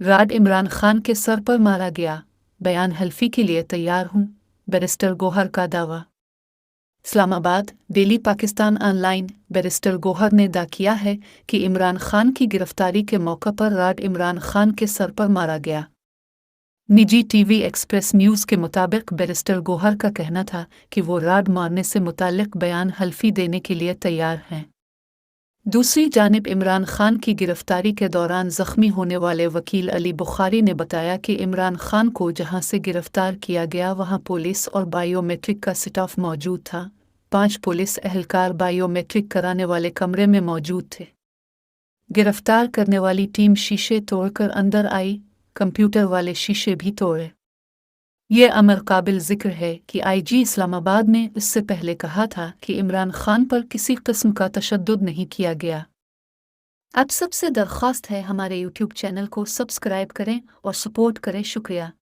Rod Imran Khan के sir पर मारा गया, बयान हल्फी के लिए तैयार हूं, बैरिस्टर गौहर का दावा। Islamabad, daily Pakistan online. Barrister Gohar ने दावा किया है कि इमरान खान की गिरफ्तारी के मौके पर राड इमरान खान के सर पर मारा गया। निजी टीवी एक्सप्रेस न्यूज़ के मुताबिक बैरिस्टर गौहर का कहना था कि वो राड मारने से मुताल्लिक बयान हल्फी देने के लिए तैयार हैं। दूसरी जानिब इमरान खान की गिरफ्तारी के दौरान जख्मी होने वाले वकील अली बुखारी ने बताया कि इमरान खान को जहां से गिरफ्तार किया गया वहां पुलिस और बायोमेट्रिक का स्टाफ मौजूद था। 5 पुलिस एहलकार बायोमेट्रिक कराने वाले कमरे में मौजूद थे। गिरफ्तार करने वाली टीम शीशे तोड़कर अंदर आई, कंप्यूटर वाले शीशे भी तोड़े। ये अमर काबिल जिक्र है कि आईजी इस्लामाबाद ने इससे पहले कहा था कि इमरान खान पर किसी किस्म का तशद्दुद नहीं किया गया। आप सबसे दरख्वास्त है हमारे YouTube चैनल को सब्सक्राइब करें और सपोर्ट करें। शुक्रिया।